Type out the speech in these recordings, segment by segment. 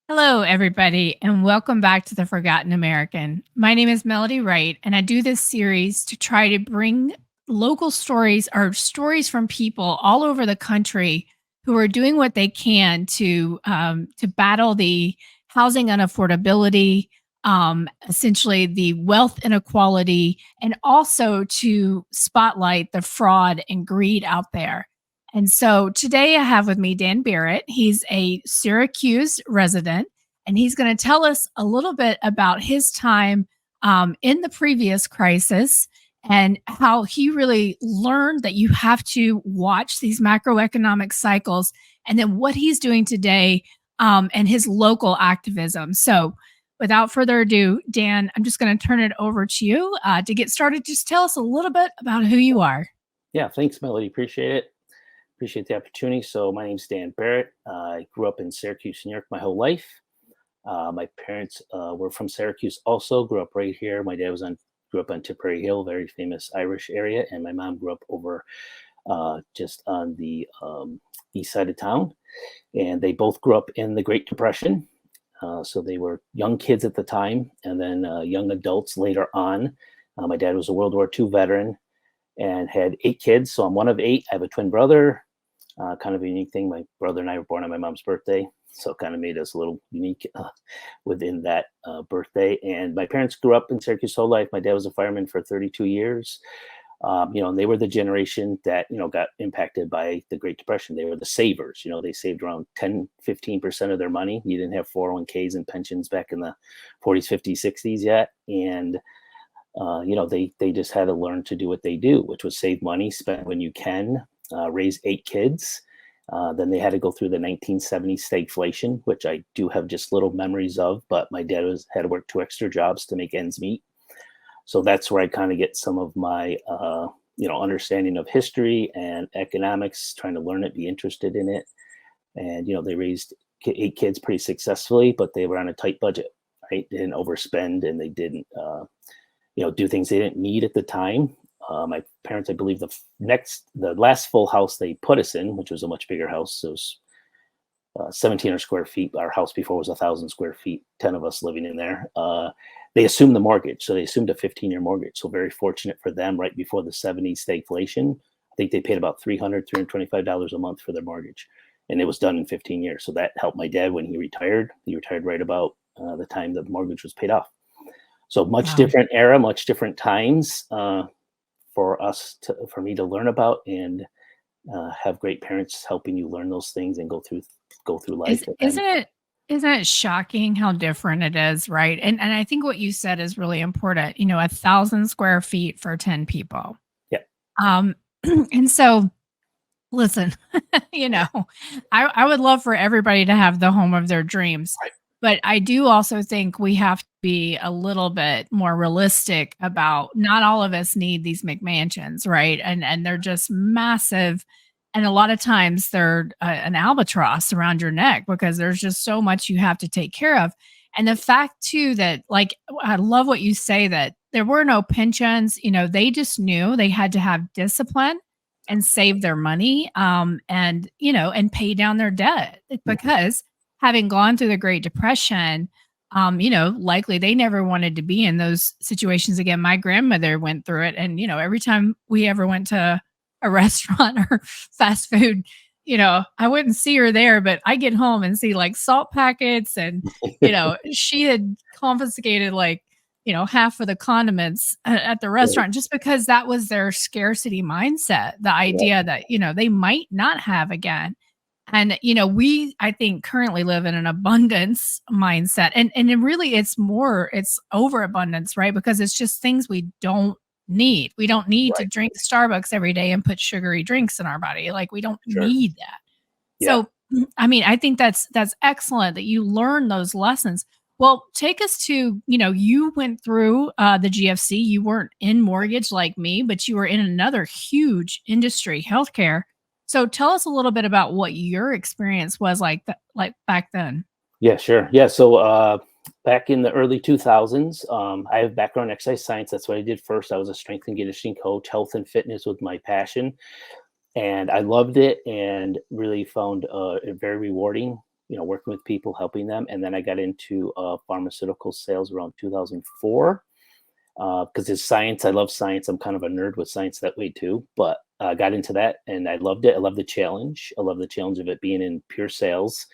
Hello, everybody, and welcome back to The Forgotten American. My name is Melody Wright, and I do this series to try to bring local stories or stories from people all over the country who are doing what they can to battle the housing unaffordability, essentially the wealth inequality, and also to spotlight the fraud and greed out there. And so today I have with me Dan Barrett. He's a Syracuse resident, and he's going to tell us a little bit about his time in the previous crisis and how he really learned that you have to watch these macroeconomic cycles, and then what he's doing today and his local activism. So, without further ado, Dan, I'm just going to turn it over to you to get started. Just tell us a little bit about who you are. Yeah, thanks, Melody. Appreciate it. Appreciate the opportunity. So my name's Dan Barrett. I grew up in Syracuse, New York my whole life. My parents were from Syracuse also, grew up right here. My dad grew up on Tipperary Hill, very famous Irish area, and my mom grew up over just on the east side of town. And they both grew up in the Great Depression. So they were young kids at the time, and then young adults later on. My dad was a World War II veteran and had 8 kids. So I'm one of 8. I have a twin brother. Kind of a unique thing. My brother and I were born on my mom's birthday, so it kind of made us a little unique within that birthday. And my parents grew up in Syracuse whole life. My dad was a fireman for 32 years. And they were the generation that, got impacted by the Great Depression. They were the savers. They saved around 10, 15% of their money. You didn't have 401ks and pensions back in the 40s, 50s, 60s yet. And they just had to learn to do what they do, which was save money, spend when you can, raise 8 kids. Then they had to go through the 1970s stagflation, which I do have just little memories of, but my dad had to work 2 extra jobs to make ends meet. So that's where I kind of get some of my, understanding of history and economics, trying to learn it, be interested in it. And, they raised 8 kids pretty successfully, but they were on a tight budget, right? They didn't overspend, and they didn't, do things they didn't need at the time. My parents, I believe the last full house they put us in, which was a much bigger house, so it was 1,700 square feet. Our house before was 1,000 square feet, 10 of us living in there. They assumed the mortgage. So they assumed a 15-year mortgage. So very fortunate for them right before the 70s stagflation. I think they paid about $300, $325 a month for their mortgage. And it was done in 15 years. So that helped my dad when he retired. He retired right about the time the mortgage was paid off. So much different era, much different times for me to learn about, and have great parents helping you learn those things and go through life. Isn't it shocking how different it is, right? And I think what you said is really important. 1,000 square feet for 10 people. Yeah. And so listen, I would love for everybody to have the home of their dreams. Right. But I do also think we have to be a little bit more realistic about not all of us need these McMansions, right? And they're just massive. And a lot of times they're an albatross around your neck because there's just so much you have to take care of. And the fact too that, like, I love what you say that there were no pensions. They just knew they had to have discipline and save their money, and pay down their debt because having gone through the Great Depression, likely they never wanted to be in those situations again. My grandmother went through it. And, every time we ever went to a restaurant or fast food, I wouldn't see her there, but I get home and see like salt packets and, she had confiscated half of the condiments at the restaurant just because that was their scarcity mindset. The idea that, they might not have again. And, we, I think, currently live in an abundance mindset. And really, it's overabundance, right? Because it's just things we don't need. We don't need to drink Starbucks every day and put sugary drinks in our body. Like, we don't need that. Yeah. So, I think that's excellent that you learn those lessons. Well, take us to, you went through the GFC. You weren't in mortgage like me, but you were in another huge industry, healthcare. So tell us a little bit about what your experience was like back then. Yeah, sure. Yeah. So back in the early 2000s, I have background in exercise science. That's what I did first. I was a strength and conditioning coach. Health and fitness was my passion. And I loved it and really found it very rewarding. working with people, helping them. And then I got into pharmaceutical sales around 2004 because it's science. I love science. I'm kind of a nerd with science that way too. But I got into that and I loved it. I love the challenge. I love the challenge of it being in pure sales.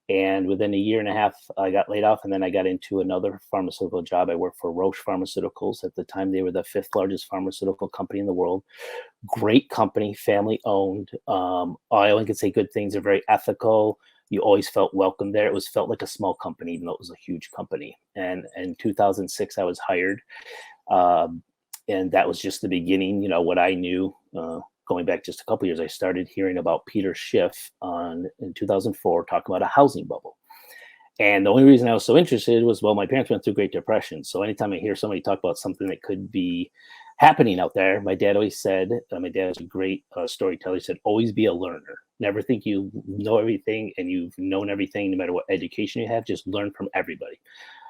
And within a year and a half, I got laid off, and then I got into another pharmaceutical job. I worked for Roche Pharmaceuticals. At the time, they were the 5th largest pharmaceutical company in the world. Great company, family owned. I only can say good things. They're very ethical. You always felt welcome there. It felt like a small company, even though it was a huge company. And in 2006, I was hired. And that was just the beginning, what I knew. Going back just a couple of years, I started hearing about Peter Schiff in 2004 talking about a housing bubble. And the only reason I was so interested was, well, my parents went through Great Depression. So anytime I hear somebody talk about something that could be happening out there, my dad always said, my dad was a great storyteller. He said, always be a learner. Never think you know everything and you've known everything, no matter what education you have, just learn from everybody.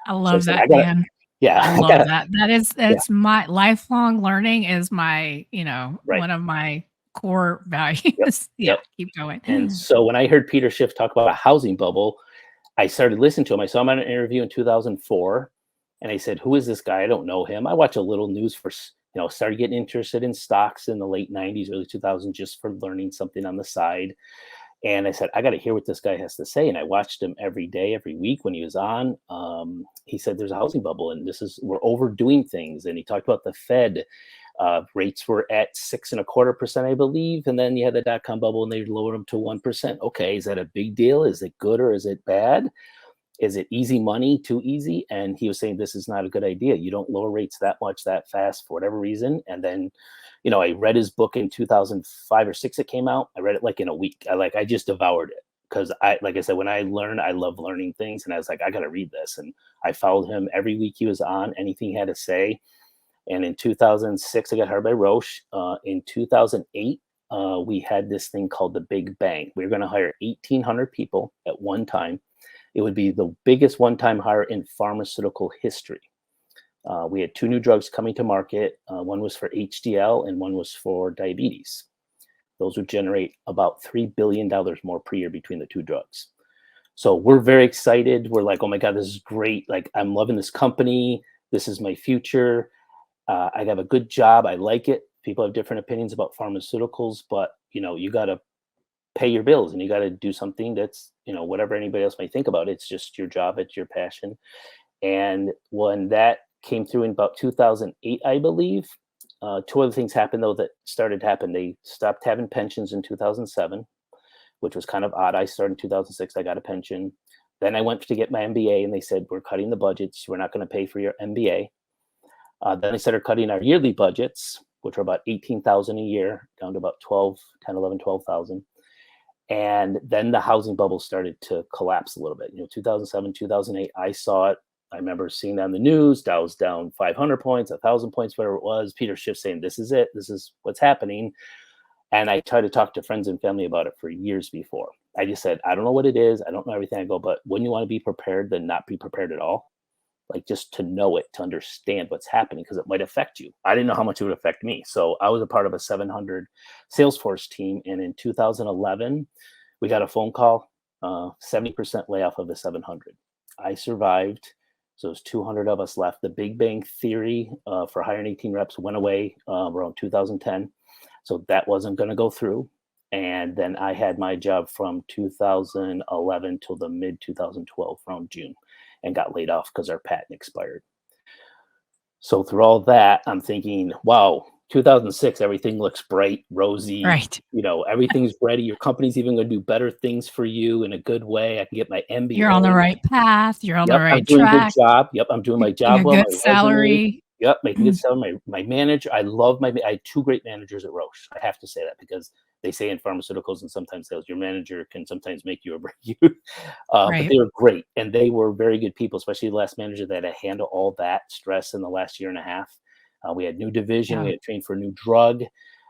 I love So I that, said, Dan. Yeah, I love that. That's yeah. my lifelong learning is my, Right. one of my core values. Yep. Keep going. And so when I heard Peter Schiff talk about a housing bubble, I started listening to him. I saw him on an interview in 2004, and I said, "Who is this guy? I don't know him." I watch a little news for, started getting interested in stocks in the late 90s, early 2000s, just for learning something on the side. And I said, I got to hear what this guy has to say. And I watched him every day, every week when he was on. He said, there's a housing bubble and we're overdoing things. And he talked about the Fed. Rates were at 6.25%, I believe. And then you had the dot-com bubble and they lowered them to 1%. Okay, is that a big deal? Is it good or is it bad? Is it easy money, too easy? And he was saying, this is not a good idea. You don't lower rates that much, that fast for whatever reason. And then, I read his book in 2005 or 6, it came out. I read it like in a week. I just devoured it because like I said, when I learn, I love learning things. And I was like, I got to read this. And I followed him every week he was on, anything he had to say. And in 2006, I got hired by Roche. In 2008, we had this thing called the Big Bang. We were going to hire 1,800 people at one time. It would be the biggest one-time hire in pharmaceutical history. We had 2 new drugs coming to market. One was for HDL and one was for diabetes. Those would generate about $3 billion more per year between the 2 drugs. So we're very excited. We're like, oh my God, this is great. Like, I'm loving this company. This is my future. I have a good job. I like it. People have different opinions about pharmaceuticals, but you got to pay your bills and you got to do something that's, whatever anybody else might think about it, it's just your job, it's your passion. And when that came through in about 2008, I believe, 2 other things happened though that started to happen. They stopped having pensions in 2007, which was kind of odd. I started in 2006, I got a pension. Then I went to get my MBA and they said, we're cutting the budgets. We're not going to pay for your MBA. Then they started cutting our yearly budgets, which are about 18,000 a year, down to about 12,000. And then the housing bubble started to collapse a little bit. 2007, 2008, I saw it. I remember seeing it on the news. Dow's down 500 points, 1,000 points, whatever it was. Peter Schiff saying, this is it. This is what's happening. And I tried to talk to friends and family about it for years before. I just said, I don't know what it is. I don't know everything. I go, but when you want to be prepared, then not be prepared at all. Like just to know it, to understand what's happening, because it might affect you. I didn't know how much it would affect me. So I was a part of a 700 Salesforce team. And in 2011, we got a phone call, 70% layoff of the 700. I survived. So there's 200 of us left. The Big Bang Theory for hiring 18 reps went away around 2010. So that wasn't going to go through. And then I had my job from 2011 till the mid 2012, around June, and got laid off because our patent expired. So through all that, I'm thinking, wow, 2006, everything looks bright, rosy. Right. Everything's ready. Your company's even going to do better things for you in a good way. I can get my MBA. You're on the right path. You're on the right I'm doing track. a good job. Yep, I'm doing my job well. A good salary. Yep, making good salary. My manager, I love I had 2 great managers at Roche. I have to say that because they say in pharmaceuticals and sometimes sales, your manager can sometimes make you or break you. Right. But they were great. And they were very good people, especially the last manager that had to handle all that stress in the last year and a half. We had new division. We had trained for a new drug.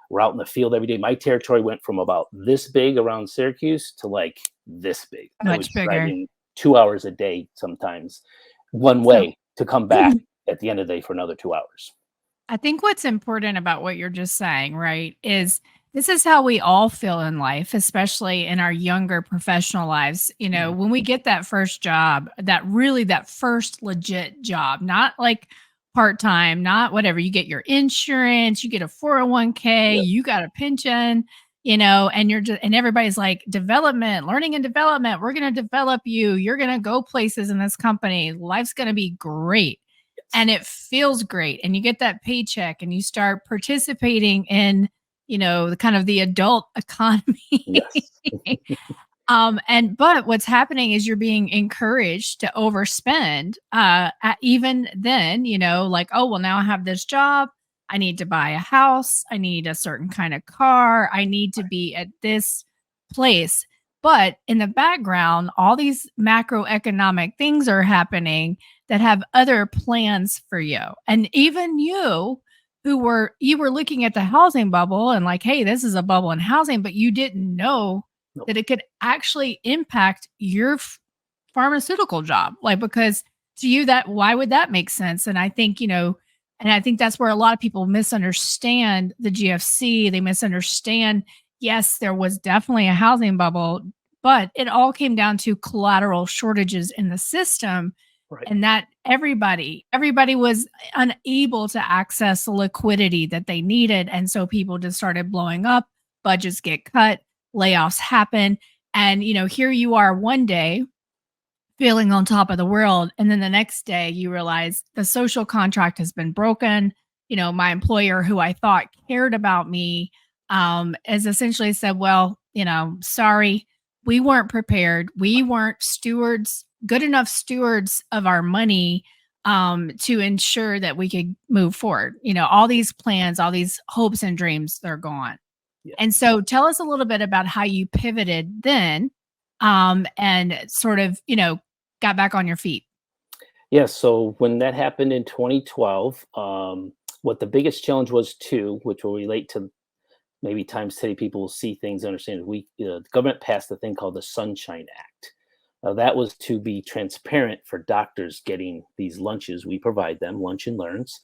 We're out in the field every day. My territory went from about this big around Syracuse to like this big. Much bigger. Driving 2 hours a day sometimes one way to come back at the end of the day for another 2 hours. I think what's important about what you're just saying, right, is This is how we all feel in life, especially in our younger professional lives. When we get that first job, that first legit job, not like part time, not whatever. You get your insurance, you get a 401k, Yep. you got a pension, and and everybody's like, development, learning and development. We're going to develop you. You're going to go places in this company. Life's going to be great. Yes. And it feels great. And you get that paycheck and you start participating in the kind of the adult economy. Yes. But what's happening is you're being encouraged to overspend. Even then, like, oh, well, now I have this job. I need to buy a house. I need a certain kind of car. I need to be at this place. But in the background, all these macroeconomic things are happening that have other plans for you. And even you were looking at the housing bubble and like, hey, this is a bubble in housing, but you didn't know Nope. that it could actually impact your pharmaceutical job. Like, because to you, that why would that make sense? And I think, and I think that's where a lot of people misunderstand the GFC. They misunderstand, yes, there was definitely a housing bubble, but it all came down to collateral shortages in the system, Right. and that everybody was unable to access the liquidity that they needed, and so people just started blowing up, budgets get cut, layoffs happen, and here you are one day feeling on top of the world, and then the next day you realize the social contract has been broken. My employer, who I thought cared about me, has essentially said, well, sorry, we weren't prepared, we weren't good enough stewards of our money to ensure that we could move forward. All these plans, all these hopes and dreams, they're gone. Yeah. And so tell us a little bit about how you pivoted then, and sort of, got back on your feet. Yeah. So when that happened in 2012, what the biggest challenge was too, which will relate to maybe times today, people will see things, understand the government passed a thing called the Sunshine Act. Now that was to be transparent for doctors getting these lunches. We provide them lunch and learns.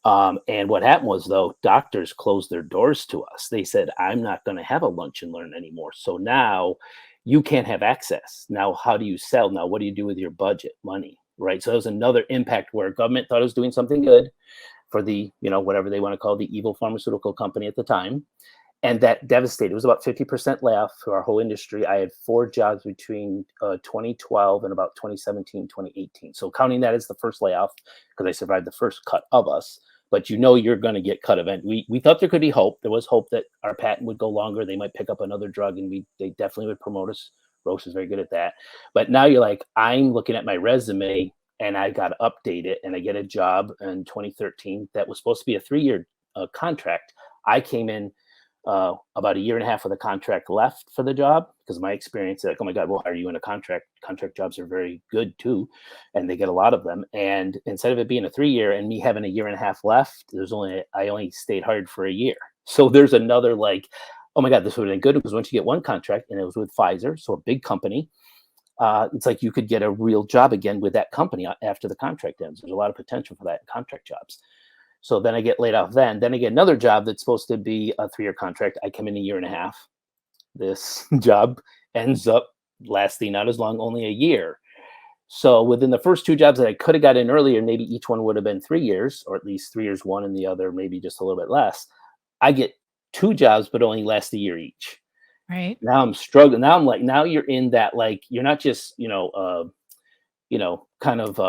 And what happened was, though, doctors closed their doors to us. They said, I'm not going to have a lunch and learn anymore. So now you can't have access. Now, how do you sell? Now, what do you do with your budget money? Right. So that was another impact where government thought it was doing something good for the, whatever they want to call the evil pharmaceutical company at the time. And that devastated. It was about 50% layoff for our whole industry. I had 4 jobs between 2012 and about 2017, 2018. So counting that as the first layoff, because I survived the first cut of us, but you're going to get cut eventually. We thought there could be hope. There was hope that our patent would go longer. They might pick up another drug, and they definitely would promote us. Roche is very good at that. But now you're like, I'm looking at my resume, and I got to update it, and I get a job in 2013 that was supposed to be a 3-year contract. I came in about a year and a half of the contract left for the job, because my experience, like, oh my God, well, are you in a contract? Contract jobs are very good too, and they get a lot of them. And instead of it being a 3-year and me having a year and a half left, I only stayed hired for a year. So there's another like, oh my God, this would have been good, because once you get one contract, and it was with Pfizer, so a big company, it's like you could get a real job again with that company after the contract ends. There's a lot of potential for that in contract jobs. So then I get laid off then I get another job that's supposed to be a 3-year contract. I come in a year and a half. This job ends up lasting not as long, only a year. So within the first 2 jobs that I could have got in earlier, maybe each one would have been 3 years, or at least 3 years one, and the other maybe just a little bit less. I get 2 jobs, but only last a year each. Right. Now I'm struggling. Now I'm like, now you're in that, like, you're not just, kind of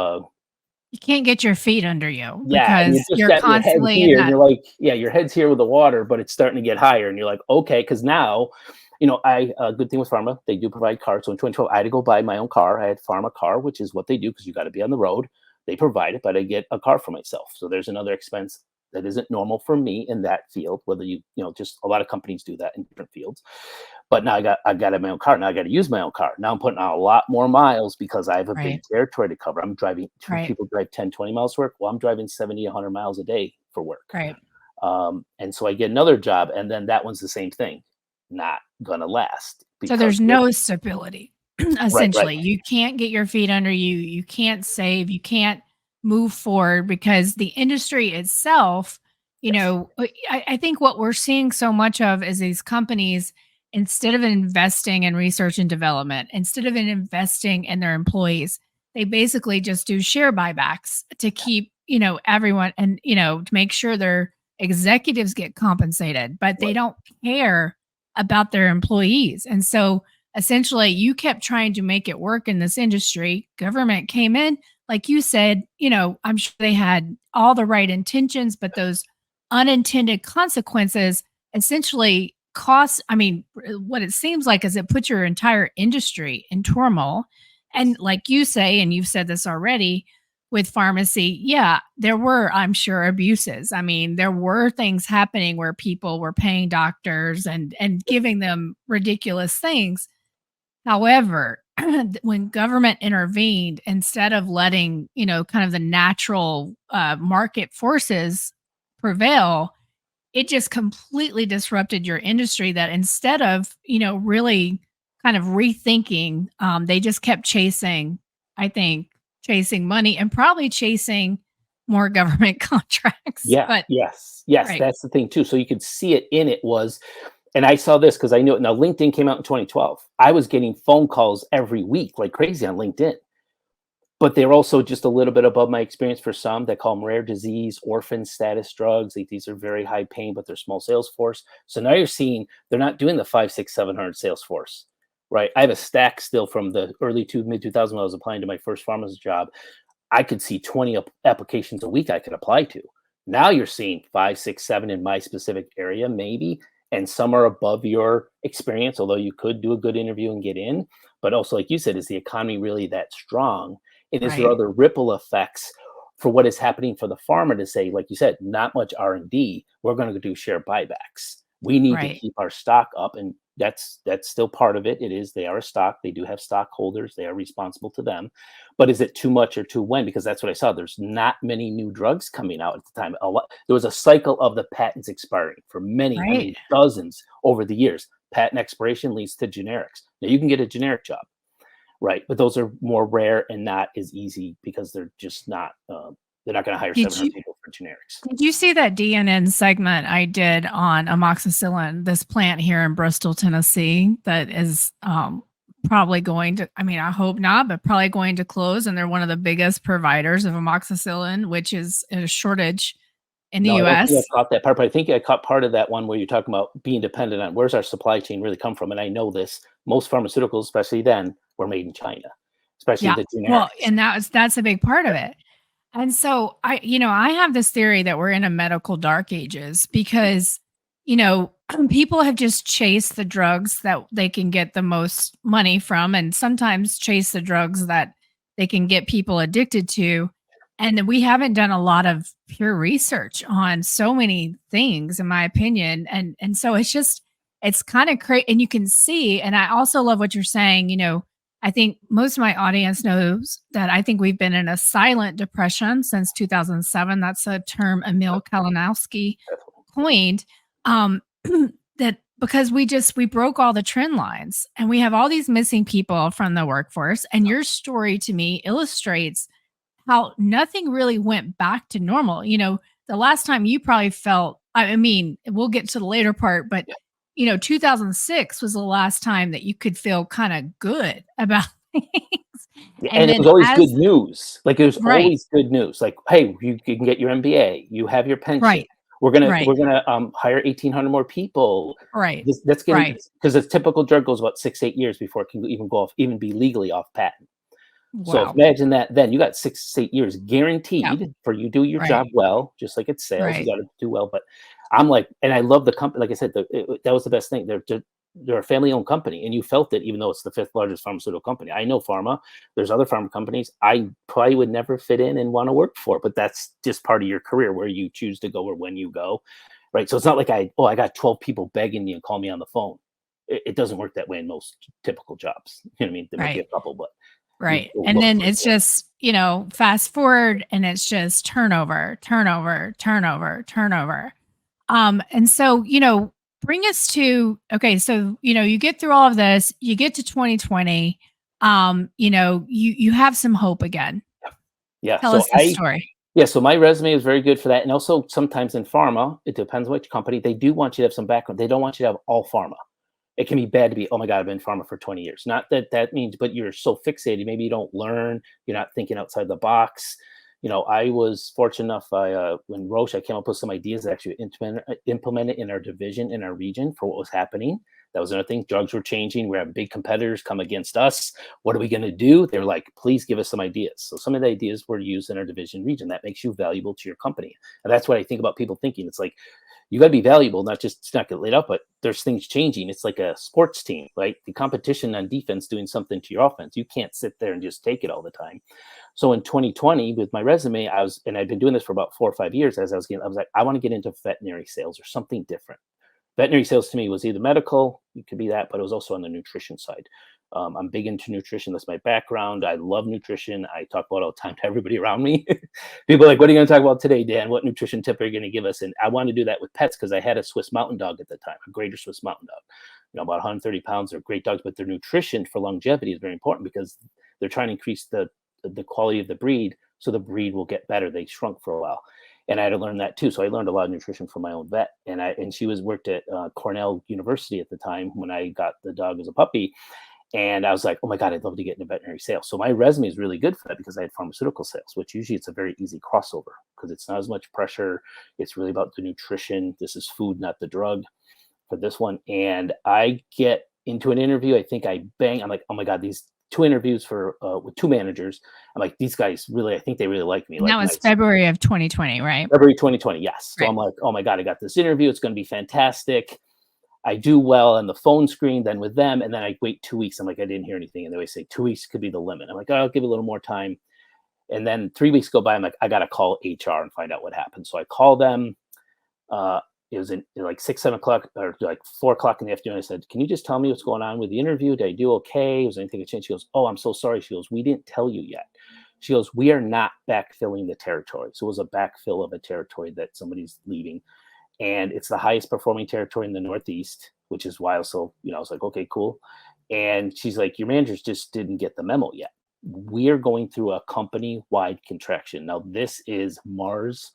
You can't get your feet under you yeah, and you because just you're got your head constantly in here, and that. you're like, yeah, your head's here with the water, but it's starting to get higher, and you're like, okay, because now, good thing with Pharma, they do provide cars. So in 2012, I had to go buy my own car. I had Pharma car, which is what they do, because you got to be on the road. They provide it, but I get a car for myself. So there's another expense that isn't normal for me in that field. Whether just a lot of companies do that in different fields. But now I've got my own car. Now I got to use my own car. Now I'm putting on a lot more miles because I have a big Right. territory to cover. I'm driving, Right. people drive 10, 20 miles to work. Well, I'm driving 70, 100 miles a day for work. Right. And so I get another job, and then that one's the same thing. Not gonna last. So there's no stability. Right, right. Essentially, you can't get your feet under you. You can't save. You can't move forward because the industry itself Yes. I think what we're seeing so much of is these companies, instead of investing in research and development, instead of investing in their employees, they basically just do share buybacks to keep, everyone and, to make sure their executives get compensated, but they Right. don't care about their employees. And so essentially, you kept trying to make it work in this industry. Government came in, like you said, I'm sure they had all the right intentions, but those unintended consequences essentially cost. I mean, what it seems like is it puts your entire industry in turmoil. And Yes. like you say, and you've said this already with pharmacy, yeah, there were, I'm sure, abuses. I mean, there were things happening where people were paying doctors and giving them ridiculous things. However, when government intervened, instead of letting, kind of the natural market forces prevail, it just completely disrupted your industry that instead of, really kind of rethinking, they just kept chasing, I think, chasing money and probably chasing more government contracts. Yeah. But Yes. right, That's the thing too. So you could see it in it was, and I saw this because I knew it. Now LinkedIn came out in 2012. I was getting phone calls every week like crazy on LinkedIn, but they're also just a little bit above my experience for some that call them rare disease, orphan status drugs. Like these are very high paying, but they're small sales force. So now you're seeing they're not doing the 5, 6, 700 sales force, right? I have a stack still from the early to mid 2000 when I was applying to my first pharmacist job. I could see 20 applications a week I could apply to. Now you're seeing 5, 6, 7 in my specific area, maybe, and some are above your experience, although you could do a good interview and get in. But also, like you said, is the economy really that strong? And is there right, other ripple effects for what is happening for the farmer to say, like you said, not much R&D, we're going to do share buybacks. We need to right. keep our stock up, and that's still part of it. It is they are a stock. They do have stockholders. They are responsible to them. But is it too much or too when? Because that's what I saw. There's not many new drugs coming out at the time. There was a cycle of the patents expiring for many, I Right. mean, dozens over the years. Patent expiration leads to generics. Now you can get a generic job, right? But those are more rare and not as easy because they're just not. They're not going to hire Did 700 you people for generics. Did you see that DNN segment I did on amoxicillin, this plant here in Bristol, Tennessee, that is probably going to, I mean, I hope not, but probably going to close. And they're one of the biggest providers of amoxicillin, which is a shortage in the No, I don't think I US. caught that part, but I think I caught part of that one where you're talking about being dependent on where's our supply chain really come from. And I know this, most pharmaceuticals, especially then, were made in China, especially Yeah. the Well, generics. and that's a big part of it. And so I have this theory that we're in a medical dark ages because, people have just chased the drugs that they can get the most money from and sometimes chase the drugs that they can get people addicted to. And then we haven't done a lot of pure research on so many things, in my opinion. And so it's kind of crazy. And you can see, and I also love what you're saying, I think most of my audience knows that I think we've been in a silent depression since 2007. That's a term Emil Kalinowski coined. Um, that because we broke all the trend lines and we have all these missing people from the workforce. And your story to me illustrates how nothing really went back to normal. The last time you probably felt, I mean, we'll get to the later part, but 2006 was the last time that you could feel kind of good about things. Yeah, And and it was then always good as news. Like, it was right, always good news. Like, "Hey, you can get your MBA, you have your pension. right, We're right, gonna, hire 1,800 more people." right, That's getting right. because a typical drug goes about 6, 8 years before it can even go off even be legally off patent. So if Wow. imagine that then you got 6, 8 years Yeah, guaranteed for you do your right, job well, just like it's sales, you right, gotta do well, but I'm like and I love the company, like I said, that was the best thing. They're a family-owned company, and you felt it even though it's the 5th largest pharmaceutical company. I know pharma, there's other pharma companies I probably would never fit in and wanna work for, but that's just part of your career where you choose to go or when you go, right? So it's not like I got 12 people begging me and call me on the phone. It doesn't work that way in most typical jobs. You know what I mean? There might be a right, couple, but you right. go And look then for it. it's just, fast forward and it's just turnover, turnover, turnover, turnover. And so, bring us to okay, so you get through all of this, you get to 2020, you have some hope again. Yeah, Tell so us the story. Yeah, so my resume is very good for that. And also sometimes in pharma, it depends which company, they do want you to have some background. They don't want you to have all pharma. It can be bad to be, oh my God, I've been in pharma for 20 years. Not that that means, but you're so fixated. Maybe you don't learn, you're not thinking outside the box. I was fortunate enough, when Roche, I came up with some ideas that actually implemented in our division, in our region for what was happening. That was another thing. Drugs were changing. We have big competitors come against us. What are we going to do? They're like, please give us some ideas. So some of the ideas were used in our division region. That makes you valuable to your company. And that's what I think about people thinking. It's like, you got to be valuable, not just not get laid up, but there's things changing. It's like a sports team, right? The competition on defense doing something to your offense. You can't sit there and just take it all the time. So in 2020, with my resume, and I've been doing this for about 4 or 5 years. I was like, I want to get into veterinary sales or something different. Veterinary sales to me was either medical, it could be that, but it was also on the nutrition side. I'm big into nutrition. That's my background. I love nutrition. I talk about it all the time to everybody around me. People are like, what are you going to talk about today, Dan? What nutrition tip are you going to give us? And I want to do that with pets because I had a Swiss Mountain Dog at the time, a greater Swiss Mountain Dog. About 130 pounds. They're great dogs, but their nutrition for longevity is very important because they're trying to increase the quality of the breed so the breed will get better. They shrunk for a while. And I had to learn that too. So I learned a lot of nutrition from my own vet. And she worked at Cornell University at the time when I got the dog as a puppy. And I was like, oh my God, I'd love to get into veterinary sales. So my resume is really good for that because I had pharmaceutical sales, which usually it's a very easy crossover because it's not as much pressure. It's really about the nutrition. This is food, not the drug for this one. And I get into an interview. I think I'm like, oh my God, these 2 interviews with 2 managers. I'm like, these guys really, I think they really like me. And that was February of 2020, right? February 2020, yes. So right. I'm like, oh my God, I got this interview. It's going to be fantastic. I do well on the phone screen, then with them, and then I wait 2 weeks. I'm like, I didn't hear anything. And they always say 2 weeks could be the limit. I'm like, oh, I'll give it a little more time. And then 3 weeks go by. I'm like, I got to call HR and find out what happened. So I call them. It was in like 6, 7 o'clock or like 4 o'clock in the afternoon. I said, can you just tell me what's going on with the interview? Did I do okay? Was anything a change? She goes, oh, I'm so sorry. She goes, we didn't tell you yet. She goes, we are not backfilling the territory. So it was a backfill of a territory that somebody's leaving. And it's the highest performing territory in the Northeast, which is why also, I was like, okay, cool. And she's like, your managers just didn't get the memo yet. We are going through a company-wide contraction. Now, this is Mars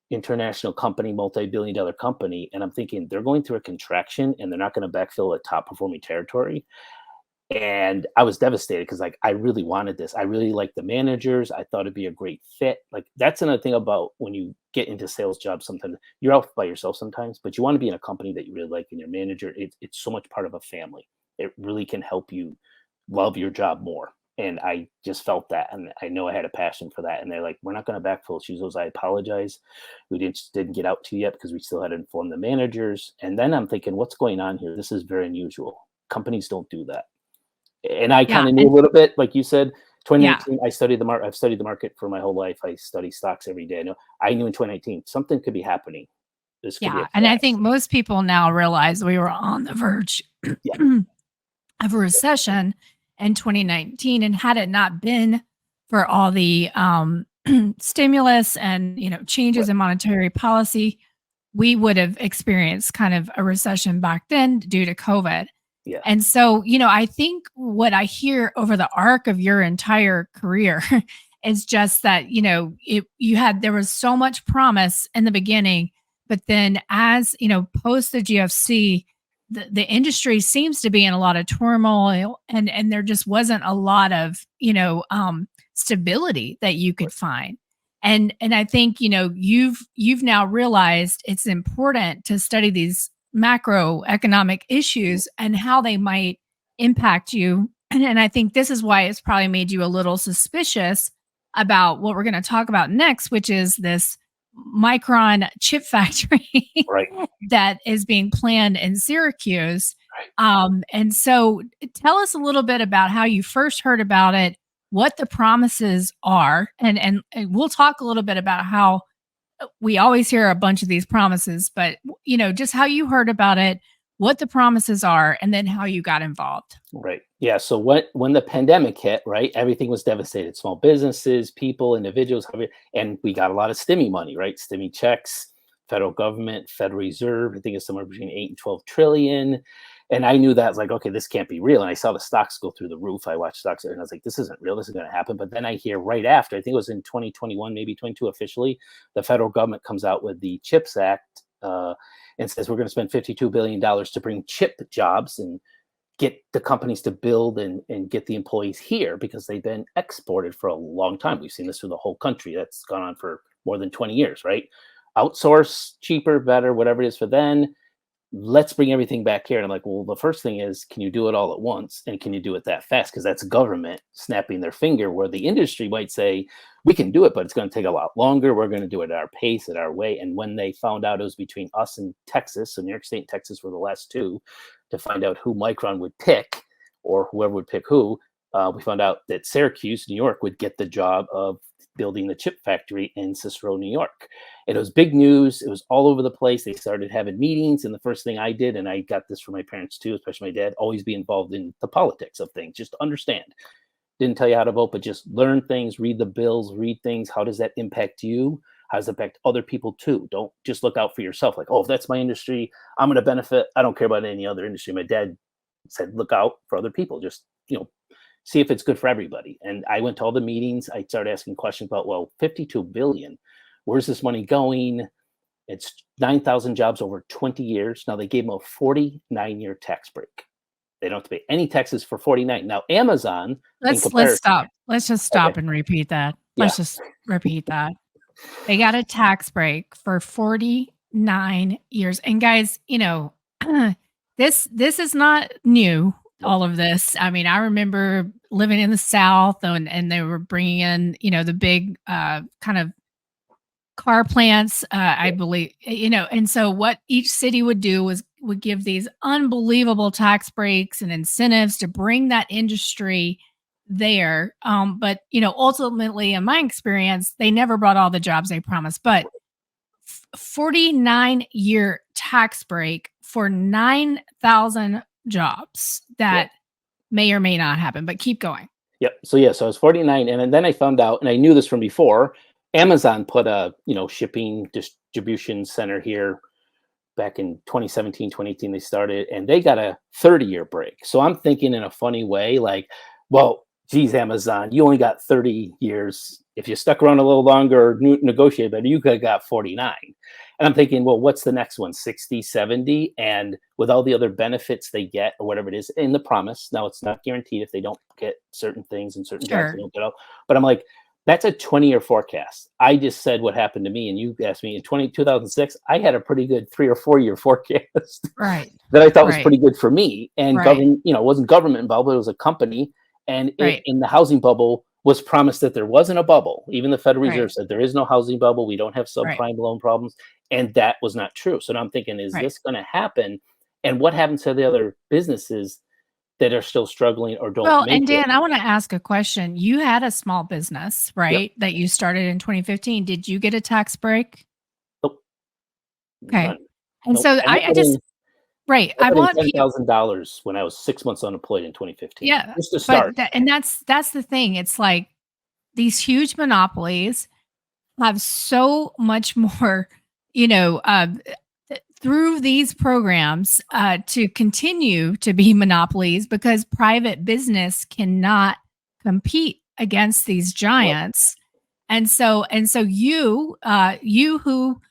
international company, multi-billion-dollar company. And I'm thinking they're going through a contraction and they're not going to backfill a top performing territory. And I was devastated because like, I really wanted this. I really liked the managers. I thought it'd be a great fit. Like that's another thing about when you get into sales jobs, sometimes you're out by yourself sometimes, but you want to be in a company that you really like and your manager, it's so much part of a family. It really can help you love your job more. And I just felt that. And I know I had a passion for that. And they're like, we're not going to backfill. She goes, I apologize. We didn't get out to you yet because we still had to inform the managers. And then I'm thinking, what's going on here? This is very unusual. Companies don't do that. And I kind of knew a little bit, like you said, 2019, I studied the market. I've studied the market for my whole life. I study stocks every day. I knew in 2019, something could be happening. This could be and I think most people now realize we were on the verge of a recession in 2019. And had it not been for all the stimulus and, changes in monetary policy, we would have experienced kind of a recession back then due to COVID. Yeah. And so, I think what I hear over the arc of your entire career is just that, there was so much promise in the beginning, but then as, post the GFC, the industry seems to be in a lot of turmoil and there just wasn't a lot of, stability that you could find. And I think, you've now realized it's important to study these macroeconomic issues and how they might impact you. And I think this is why it's probably made you a little suspicious about what we're going to talk about next, which is this Micron chip factory right. that is being planned in Syracuse. Right. And so tell us a little bit about how you first heard about it, what the promises are, and we'll talk a little bit about how we always hear a bunch of these promises, but just how you heard about it, what the promises are, and then how you got involved. Right. Yeah. So when the pandemic hit, right, everything was devastated. Small businesses, people, individuals, and we got a lot of stimmy money, right? Stimmy checks, federal government, Federal Reserve. I think it's somewhere between 8 and 12 trillion. And I knew that I was like, okay, this can't be real. And I saw the stocks go through the roof. I watched stocks and I was like, this isn't real. This is going to happen. But then I hear right after, I think it was in 2021, maybe 22 officially, the federal government comes out with the CHIPS Act and says we're going to spend $52 billion to bring chip jobs and get the companies to build and get the employees here because they've been exported for a long time. We've seen this through the whole country. That's gone on for more than 20 years, right? Outsource, cheaper, better, whatever it is for them. Let's bring everything back here. And I'm like, well, the first thing is, can you do it all at once? And can you do it that fast? Because that's government snapping their finger, where the industry might say, we can do it, but it's going to take a lot longer. We're going to do it at our pace, at our way. And when they found out it was between us and Texas, so New York State and Texas were the last two to find out who Micron would pick, or whoever would pick who, we found out that Syracuse, New York, would get the job of building the chip factory in Cicero, New York. It was big news. It was all over the place. They started having meetings. And the first thing I did, and I got this from my parents too, especially my dad, always be involved in the politics of things, just to understand. Didn't tell you how to vote, but just learn things, read the bills, read things. How does that impact you? How does it impact other people too? Don't just look out for yourself. Like, oh, if that's my industry, I'm going to benefit. I don't care about any other industry. My dad said, look out for other people. Just, see if it's good for everybody. And I went to all the meetings. I started asking questions about, well, 52 billion, where's this money going? It's 9,000 jobs over 20 years. Now they gave them a 49-year tax break. They don't have to pay any taxes for 49. Now Amazon, let's stop. Let's just stop and repeat that. Let's just repeat that. They got a tax break for 49 years. And guys, this is not new. All of this. I mean, I remember living in the South and they were bringing in, the big kind of car plants, I believe, and so what each city would do would give these unbelievable tax breaks and incentives to bring that industry there. But, ultimately, in my experience, they never brought all the jobs they promised. But 49-year tax break for 9,000 jobs that may or may not happen, but keep going. Yep. So I was 49. And then I found out, and I knew this from before, Amazon put a, shipping distribution center here back in 2017, 2018, they started, and they got a 30-year break. So I'm thinking in a funny way, like, well, geez, Amazon, you only got 30 years. If you stuck around a little longer or negotiated better, you could have got 49. And I'm thinking, well, what's the next one? 60, 70? And with all the other benefits they get or whatever it is in the promise, now it's not guaranteed if they don't get certain things and certain jobs they don't get out. But I'm like, that's a 20-year forecast. I just said what happened to me, and you asked me in 2006, I had a pretty good 3 or 4 year forecast that I thought was pretty good for me. And government, it wasn't government involved, but it was a company. And in the housing bubble was promised that there wasn't a bubble. Even the Federal Reserve said there is no housing bubble. We don't have subprime loan problems. And that was not true. So now I'm thinking, is this going to happen? And what happens to the other businesses that are still struggling or don't make and Dan, I want to ask a question. You had a small business, right? That you started in 2015. Did you get a tax break? Nope. Okay. None. And so I just... Right. I want $10,000 when I was 6 months unemployed in 2015. Yeah. Just to start. That's the thing. It's like these huge monopolies have so much more, through these programs to continue to be monopolies because private business cannot compete against these giants. And so you who,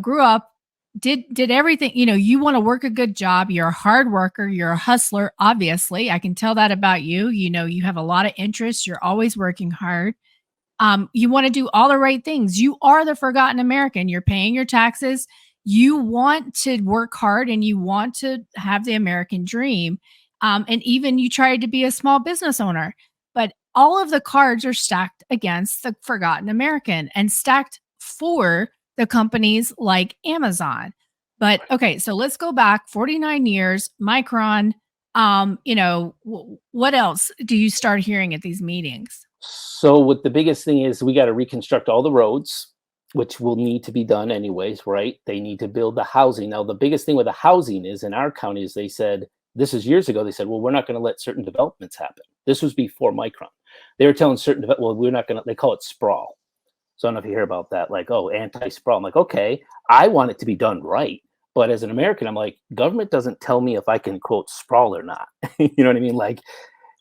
grew up, did everything, you want to work a good job. You're a hard worker. You're a hustler. Obviously, I can tell that about you. You have a lot of interests. You're always working hard. You want to do all the right things. You are the forgotten American. You're paying your taxes. You want to work hard and you want to have the American dream. And even you tried to be a small business owner, but all of the cards are stacked against the forgotten American and stacked for the companies like Amazon. But okay, so let's go back 49 years, Micron. What else do you start hearing at these meetings? So what the biggest thing is, we got to reconstruct all the roads, which will need to be done anyways, right? They need to build the housing. Now, the biggest thing with the housing is in our county is they said, this is years ago, they said, well, we're not going to let certain developments happen. This was before Micron. They were telling we're not going to, they call it sprawl. So I don't know if you hear about that, like, oh, anti-sprawl. I'm like, okay, I want it to be done right. But as an American, I'm like, government doesn't tell me if I can quote sprawl or not. You know what I mean? Like,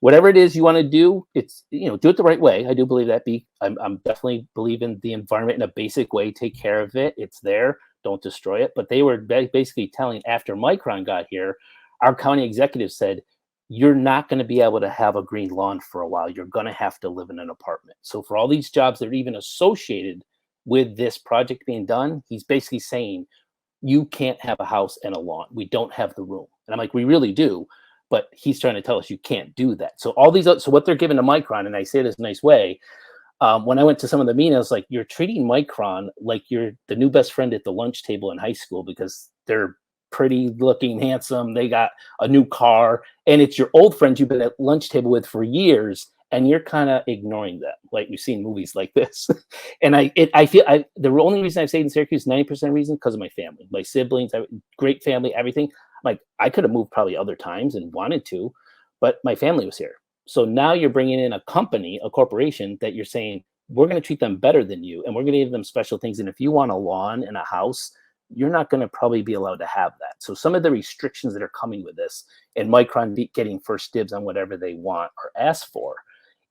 whatever it is you want to do, it's, do it the right way. I do believe that. I'm definitely believe in the environment in a basic way. Take care of it. It's there. Don't destroy it. But they were basically telling, after Micron got here, our county executive said, you're not going to be able to have a green lawn for a while. You're going to have to live in an apartment. So for all these jobs that are even associated with this project being done, he's basically saying, you can't have a house and a lawn. We don't have the room. And I'm like, we really do. But he's trying to tell us you can't do that. So all these, so what they're giving to Micron, and I say this nice way, when I went to some of the meetings, I was like, you're treating Micron like you're the new best friend at the lunch table in high school because they're pretty looking, handsome. They got a new car, and it's your old friends you've been at lunch table with for years, and you're kind of ignoring them, like you've seen movies like this. And I feel the only reason I've stayed in Syracuse, 90% reason, because of my family, my siblings, great family, everything. Like, I could have moved probably other times and wanted to, but my family was here. So now you're bringing in a company, a corporation that you're saying, we're going to treat them better than you, and we're going to give them special things. And if you want a lawn and a house, you're not going to probably be allowed to have that. So some of the restrictions that are coming with this, and Micron getting first dibs on whatever they want or ask for,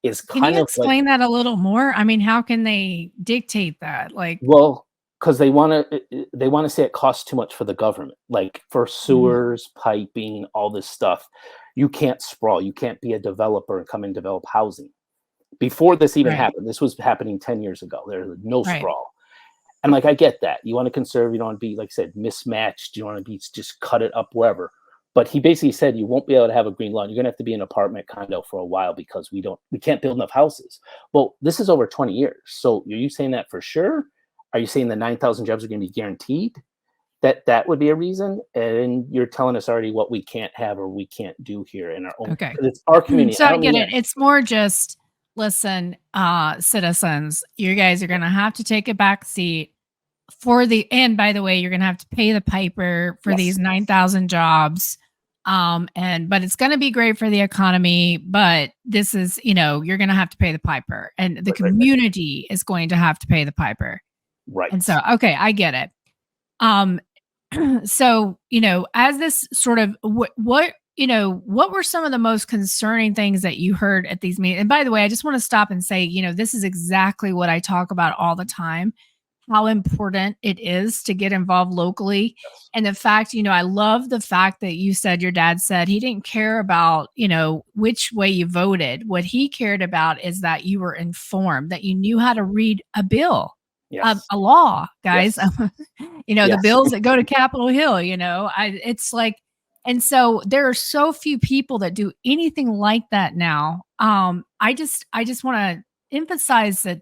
is kind of Can you explain that a little more? I mean, how can they dictate that? Like, well, because they want to say it costs too much for the government, like for sewers, piping, all this stuff. You can't sprawl. You can't be a developer and come and develop housing. Before this even happened, this was happening 10 years ago. There's no sprawl. And like, I get that. You want to conserve. You don't want to be, like I said, mismatched. You want to be just cut it up wherever. But he basically said you won't be able to have a green lawn. You're going to have to be in an apartment condo for a while because we can't build enough houses. Well, this is over 20 years. So are you saying that for sure? Are you saying the 9,000 jobs are going to be guaranteed? That would be a reason? And you're telling us already what we can't have or we can't do here in our own. Okay. It's our community. So I get it. It's more just, listen, citizens, you guys are going to have to take a back seat and by the way, you're going to have to pay the piper for these 9,000 jobs. But it's going to be great for the economy, but this is, you're going to have to pay the piper, and the community is going to have to pay the piper. Right. And so, okay, I get it. So, as this sort of, what were some of the most concerning things that you heard at these meetings? And by the way, I just want to stop and say, this is exactly what I talk about all the time, how important it is to get involved locally. Yes. And the fact, I love the fact that you said, your dad said he didn't care about, which way you voted. What he cared about is that you were informed, that you knew how to read a bill. Yes. A law, guys. Yes. The bills that go to Capitol Hill, it's like, and so there are so few people that do anything like that now. I just want to emphasize that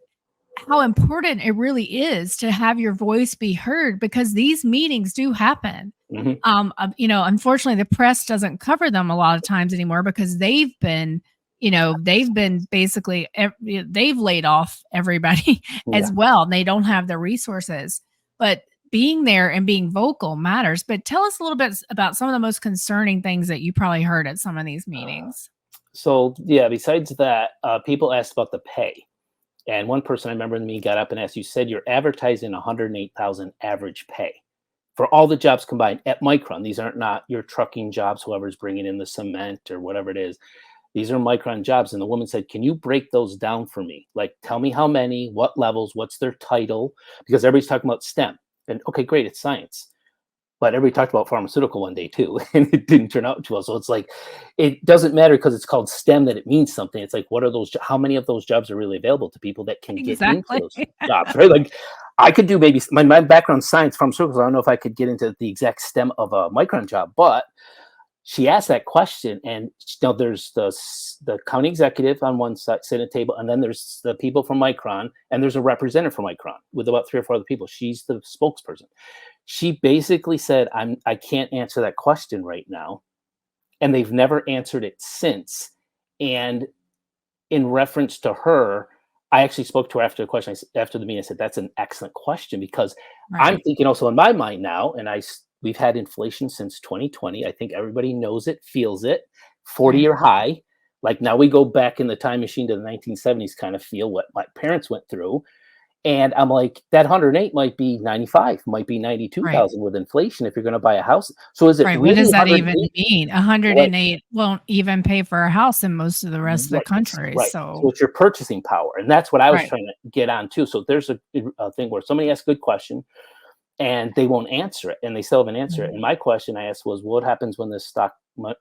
how important it really is to have your voice be heard, because these meetings do happen. Unfortunately, the press doesn't cover them a lot of times anymore because they've been basically, they've laid off everybody as well. And they don't have the resources, but being there and being vocal matters. But tell us a little bit about some of the most concerning things that you probably heard at some of these meetings. Besides that, people asked about the pay. And one person I remember got up and asked, you said you're advertising 108,000 average pay for all the jobs combined at Micron. These aren't not your trucking jobs, whoever's bringing in the cement or whatever it is. These are Micron jobs. And the woman said, can you break those down for me? Like, tell me how many, what levels, what's their title? Because everybody's talking about STEM. And okay, great, it's science. But everybody talked about pharmaceutical one day too, and it didn't turn out too well. So it's like, it doesn't matter because it's called STEM that it means something. It's like, what are those? How many of those jobs are really available to people that can get into those jobs, right? Like, I could do maybe my background science, pharmaceuticals. I don't know if I could get into the exact STEM of a Micron job, but she asked that question, and there's the county executive on one side sitting at a table, and then there's the people from Micron, and there's a representative from Micron with about 3 or 4 other people. She's the spokesperson. She basically said, I can't answer that question right now. And they've never answered it since. And in reference to her, I actually spoke to her after the question. After the meeting, I said, that's an excellent question, because I'm thinking also in my mind now, and we've had inflation since 2020. I think everybody knows it, feels it, 40-year high. Like, now we go back in the time machine to the 1970s, kind of feel what my parents went through. And I'm like, that 108 might be 95, might be Right. 92,000 with inflation if you're going to buy a house. So is it Right. What really does that even 108? mean? Right, 108 won't even pay for a house in most of the rest of the right, country. right. So So, it's your purchasing power, and that's what I was right. trying to get on too. So there's a thing where somebody asks a good question, and they won't answer it, and they still haven't answered it. Mhm. And my question I asked was, what happens when the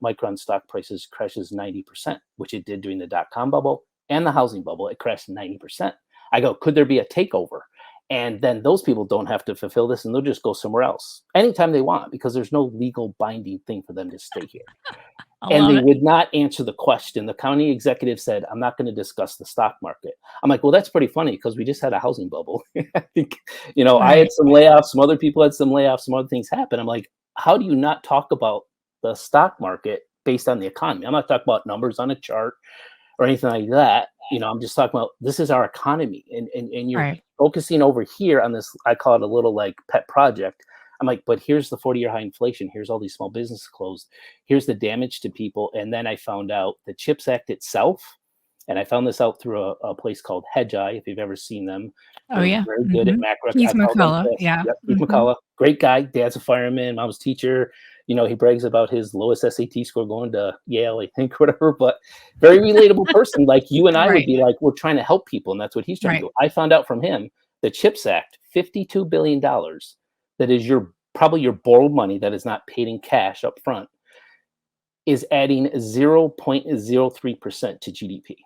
Micron stock prices crashes 90%, which it did during the dot-com bubble and the housing bubble? It crashed 90%. I go, could there be a takeover? And then those people don't have to fulfill this, and they'll just go somewhere else anytime they want because there's no legal binding thing for them to stay here. I And love they it. would not answer the question. The county executive said, I'm not going to discuss the stock market. I'm like, well, that's pretty funny because we just had a housing bubble. I think, I had Right. some layoffs, some other people had some layoffs, some other things happen. I'm like, how do you not talk about the stock market based on the economy? I'm not talking about numbers on a chart or anything like that. I'm just talking about this is our economy. And you're Right. focusing over here on this, I call it a little like pet project. I'm like, but here's the 40-year high inflation. Here's all these small businesses closed. Here's the damage to people. And then I found out the CHIPS Act itself, and I found this out through a place called Hedgeye, if you've ever seen them. Oh, They're yeah. very good at Mhm. macro. Keith I call them McCullough. KISS. Yeah. Yep, Keith Mhm. McCullough, great guy. Dad's a fireman, mom's a teacher. He brags about his lowest SAT score going to Yale, I think, whatever. But very relatable person. Like you and I would Right. be like, we're trying to help people, and that's what he's trying to Right. do. I found out from him the CHIPS Act, $52 billion, that is probably your borrowed money that is not paid in cash up front, is adding 0.03% to GDP.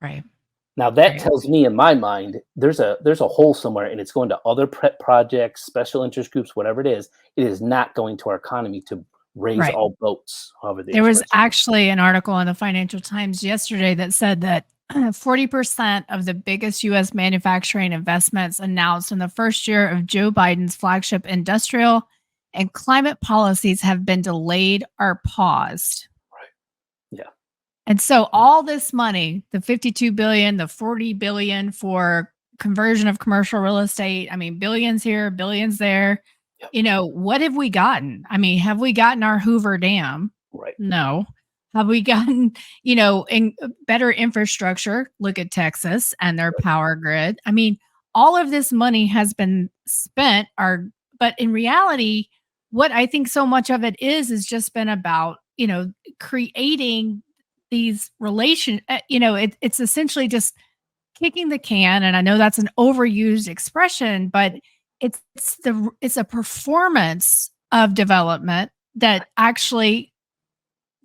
Right. Now that Right. tells me in my mind there's a hole somewhere, and it's going to other projects, special interest groups, whatever it is. It is not going to our economy to raise Right. all boats, however the There was expression is. actually an article in the Financial Times yesterday that said that 40% of the biggest US manufacturing investments announced in the first year of Joe Biden's flagship industrial and climate policies have been delayed or paused. Right. Yeah. And so all this money, the 52 billion, the 40 billion for conversion of commercial real estate, I mean billions here, billions there. Yep. What have we gotten? I mean, have we gotten our Hoover Dam? Right. No. Have we gotten, better infrastructure? Look at Texas and their Right. power grid. I mean, all of this money has been spent but in reality, what I think so much of it is just been about, creating these it's essentially just kicking the can, and I know that's an overused expression, but it's a performance of development that actually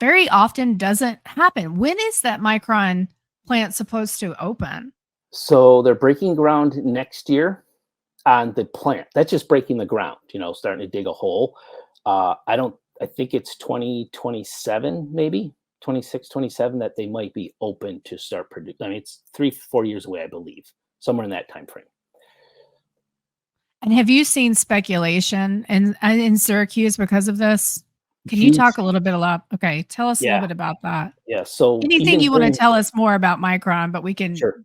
very often doesn't happen. When is that Micron plant supposed to open? So they're breaking ground next year on the plant. That's just breaking the ground, starting to dig a hole. I think it's 2027, maybe 26, 27, that they might be open to start producing. I mean, it's 3, 4 years away, I believe, somewhere in that time frame. And have you seen speculation in Syracuse because of this? Can you Huge. talk a little bit about okay, tell us a little Yeah. bit about that. Yeah. So Anything even you wanna during, tell us more about Micron, but we can sure.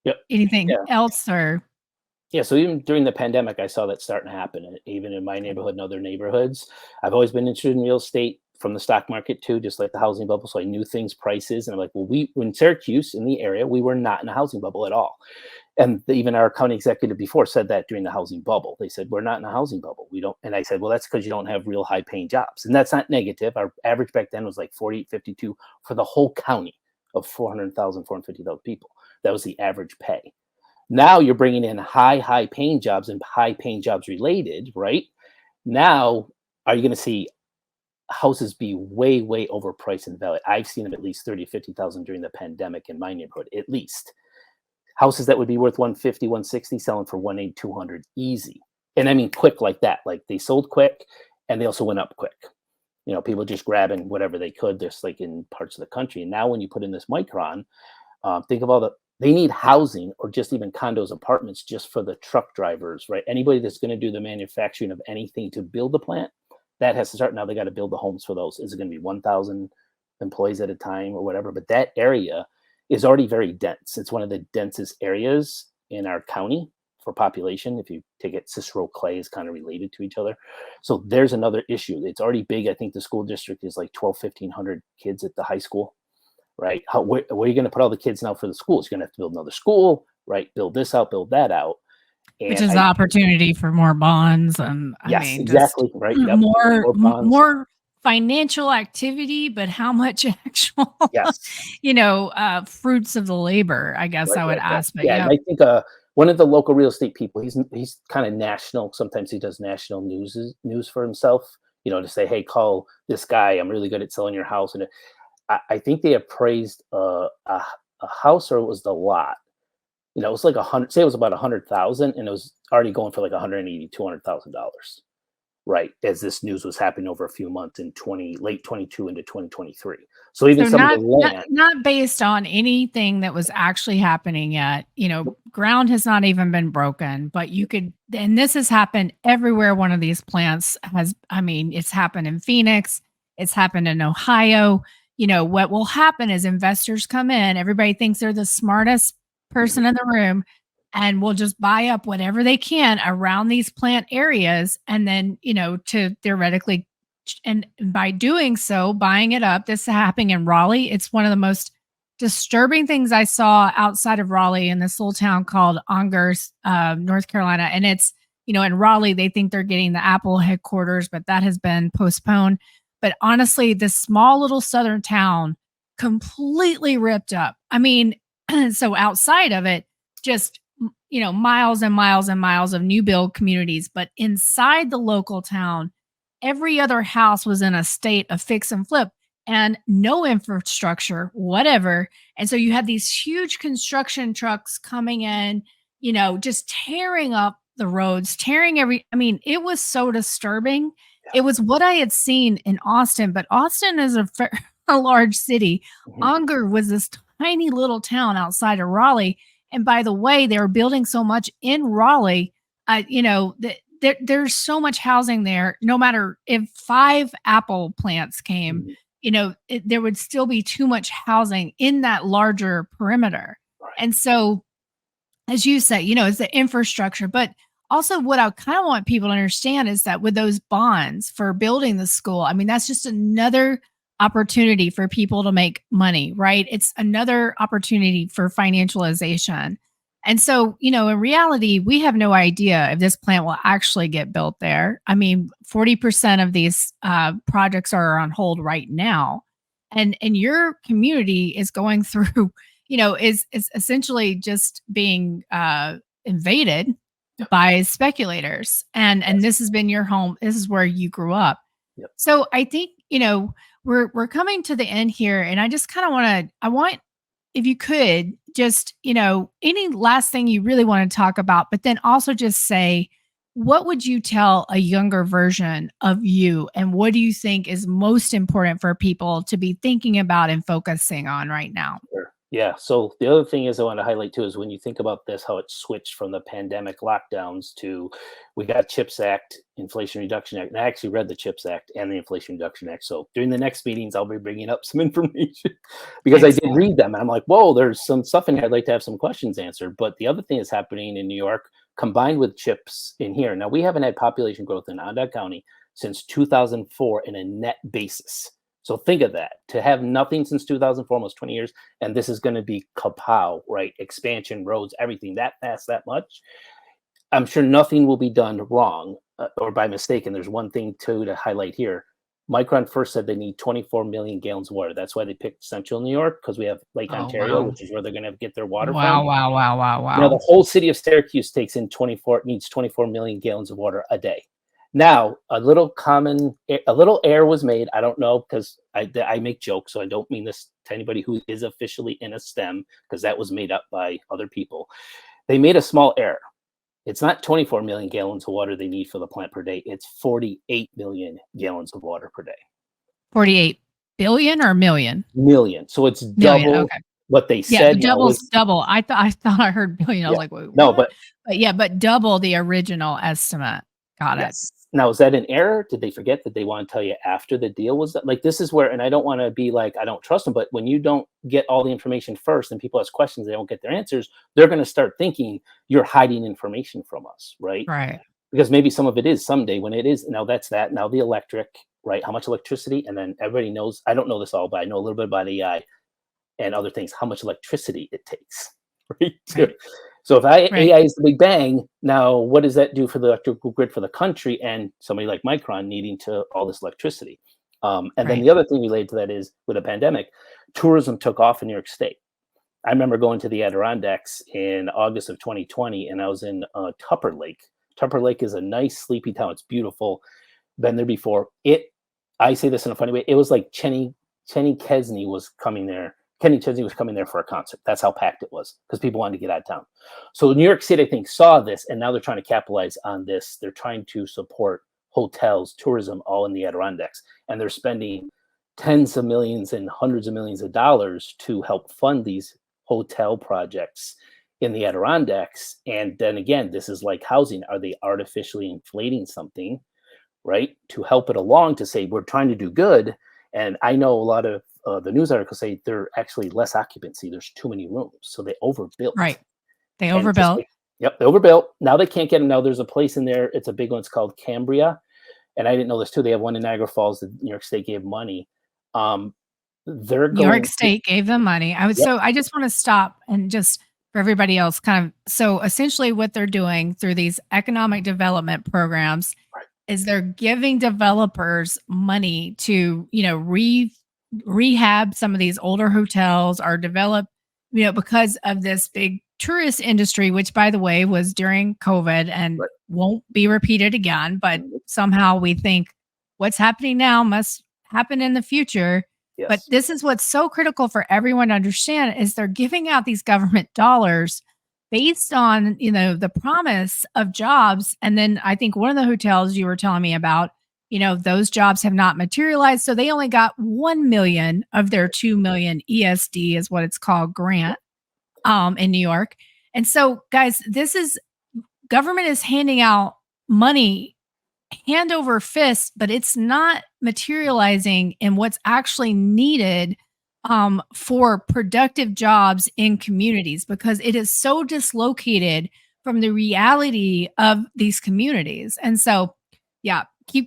Yep. anything Yeah. else or Yeah, so even during the pandemic, I saw that starting to happen, and even in my neighborhood and other neighborhoods. I've always been interested in real estate from the stock market too, just like the housing bubble. So I knew things, prices, and I'm like, well, in Syracuse, in the area, we were not in a housing bubble at all. And even our county executive before said that during the housing bubble. They said, we're not in a housing bubble. We don't. And I said, well, that's because you don't have real high paying jobs. And that's not negative. Our average back then was like 48, 52 for the whole county of 400,000, 450,000 people. That was the average pay. Now you're bringing in high paying jobs and high paying jobs related, right? Now, are you going to see houses be way overpriced in value? I've seen them at least 30, 50,000 during the pandemic in my neighborhood, at least. Houses that would be worth 150, 160 selling for 180, 200 easy. And I mean quick like that. Like they sold quick and they also went up quick. People just grabbing whatever they could, just like in parts of the country. And now when you put in this Micron, think of they need housing or just even condos, apartments just for the truck drivers, right? Anybody that's going to do the manufacturing of anything to build the plant, that has to start. Now they got to build the homes for those. Is it going to be 1,000 employees at a time or whatever? But that area is already very dense. It's one of the densest areas in our county for population. If you take it, Cicero Clay is kind of related to each other. So there's another issue. It's already big. I think the school district is like 1,200 kids at the high school, right? Where are you going to put all the kids now for the schools? You're going to have to build another school, right? Build this out, build that out. Which And is the opportunity for more bonds and I yes, mean, just exactly, right, yep, more bonds. more financial activity, but how much actual, Yes. fruits of the labor, I guess Right, I would right, right. ask, but Yeah, and yeah. I think, one of the local real estate people, he's kinda national, sometimes he does national news for himself, to say, "Hey, call this guy, I'm really good at selling your house," and I think they appraised, a house or it was the lot. It was like 100, say it was about 100,000 and it was already going for like 180, $200,000, right? As this news was happening over a few months in late 22 into 2023. So even So some of the not land, not based on anything that was actually happening yet. Ground has not even been broken, but you could, and this has happened everywhere one of these plants has, I mean, it's happened in Phoenix, it's happened in Ohio. What will happen is investors come in, everybody thinks they're the smartest mhm, person in the room and will just buy up whatever they can around these plant areas and then, to theoretically and by doing so, buying it up, this is happening in Raleigh. It's one of the most disturbing things I saw outside of Raleigh in this little town called Ongers, North Carolina. And it's, in Raleigh, they think they're getting the Apple headquarters, but that has been postponed. But honestly, this small little southern town completely ripped up. I mean, so outside of it, just miles and miles and miles of new build communities, but inside the local town, every other house was in a state of fix and flip and no infrastructure, whatever. And so you had these huge construction trucks coming in, just tearing up the roads, I mean, it was so disturbing. yeah, It was what I had seen in Austin, but Austin is a large city. mhm, Onger was this tiny little town outside of Raleigh. And by the way, they were building so much in Raleigh, that there's so much housing there. No matter if 5 Apple plants came, mhm, there would still be too much housing in that larger perimeter. right, And so, as you say, it's the infrastructure, but also what I kind of want people to understand is that with those bonds for building the school, I mean, that's just another opportunity for people to make money, right? It's another opportunity for financialization. And so, in reality, we have no idea if this plant will actually get built there. I mean, 40% of these projects are on hold right now. And your community is going through is essentially just being invaded yep, by speculators. And yes, this has been your home. This is where you grew up. yep, So I think, we're coming to the end here. And I just kind of I want, if you could just, any last thing you really want to talk about, but then also just say, what would you tell a younger version of you? And what do you think is most important for people to be thinking about and focusing on right now? sure. Yeah, so the other thing is I want to highlight too is when you think about this, how it switched from the pandemic lockdowns to we got CHIPS Act, Inflation Reduction Act, and I actually read the CHIPS Act and the Inflation Reduction Act. So during the next meetings, I'll be bringing up some information because I did Excellent. read them and I'm like, whoa, there's some stuff in here I'd like to have some questions answered. But the other thing is happening in New York combined with chips in here. Now we haven't had population growth in Onondaga County since 2004 in a net basis. So think of that, to have nothing since 2004, almost 20 years, and this is going to be kapow, right? Expansion, roads, everything that fast, that much. I'm sure nothing will be done wrong or by mistake. And there's one thing too to highlight here. Micron first said they need 24 million gallons of water. That's why they picked Central New York because we have Lake Oh, Ontario, wow. which is where they're going to get their water from. Wow, wow, wow, wow, Now the wow. whole city of Syracuse takes in 24 needs 24 million gallons of water a day. Now, a little error was made. I don't know because I make jokes, so I don't mean this to anybody who is officially in a STEM because that was made up by other people. They made a small error. It's not 24 million gallons of water they need for the plant per day. It's 48 million gallons of water per day. 48 billion or million? Million. So it's Million. double Okay. what they Yeah, said. the double's double. I thought I heard billion. I was Yeah. like, wait, No, what? but But yeah, but double the original estimate. Got it. yes. Now, is that an error? Did they forget that they want to tell you after the deal was done? Like, this is where, and I don't want to be like, I don't trust them, but when you don't get all the information first and people ask questions, they don't get their answers, they're going to start thinking you're hiding information from us, right? Right. Because maybe some of it is someday when it is. Now, that's that. Now, the electric, right? How much electricity? And then everybody knows, I don't know this all, but I know a little bit about AI and other things, how much electricity it takes, right? Right. So if Right. AI is the big bang, now what does that do for the electrical grid for the country and somebody like Micron needing to all this electricity? And then Right. the other thing related to that is with the pandemic, tourism took off in New York State. I remember going to the Adirondacks in August of 2020, and I was in Tupper Lake. Tupper Lake is a nice, sleepy town. It's beautiful. Been there before. I say this in a funny way. It was like Kenny Chesney was coming there. Kenny Chesney was coming there for a concert. That's how packed it was because people wanted to get out of town. So New York City, I think, saw this, and now they're trying to capitalize on this. They're trying to support hotels, tourism, all in the Adirondacks, and they're spending tens of millions and hundreds of millions of dollars to help fund these hotel projects in the Adirondacks. And then again, this is like housing. Are they artificially inflating something, right, to help it along to say we're trying to do good? And I know a lot of the news articles say they're actually less occupancy. There's too many rooms, so they overbuilt. Right. They And just overbuilt. like, yep, they overbuilt. Now they can't get them. Now there's a place in there. It's a big one. It's called Cambria, and I didn't know this too. They have one in Niagara Falls that New York State gave money. They're New York going. State gave them money. Yep, I just want to stop and just for everybody else kind of so essentially what they're doing through these economic development programs right, is they're giving developers money to, rehab some of these older hotels or develop, because of this big tourist industry, which by the way was during COVID and right. won't be repeated again. But Mhm. somehow we think what's happening now must happen in the future. But Yes, this is what's so critical for everyone to understand is they're giving out these government dollars based on, the promise of jobs. And then I think one of the hotels you were telling me about, those jobs have not materialized. So they only got 1 million of their 2 million ESD is what it's called grant in New York. And so guys, this is government is handing out money hand over fist, but it's not materializing in what's actually needed for productive jobs in communities because it is so dislocated from the reality of these communities. And so, yeah,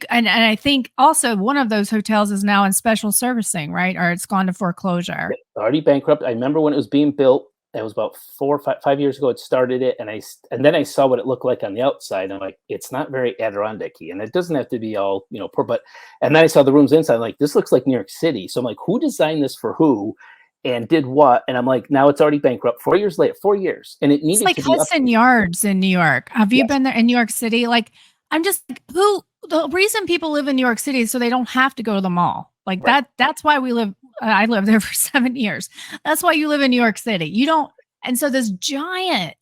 and I think also one of those hotels is now in special servicing, right? Or it's gone to foreclosure. already bankrupt. I remember when it was being built. It was about 4 or 5 years ago. It started it, and then I saw what it looked like on the outside. I'm like, it's not very Adirondack-y, and it doesn't have to be all poor. But and then I saw the rooms inside. I'm like, this looks like New York City. So I'm like, who designed this for who, and did what? And I'm like, now it's already bankrupt. 4 years later, 4 years, and it It's needed like to be up. Hudson Yards in New York. Have you Yes, been there in New York City? Like, I'm just like, who the reason people live in New York City is so they don't have to go to the mall. Like right, that's why we live. I lived there for 7 years. That's why you live in New York City. You don't. And so this giant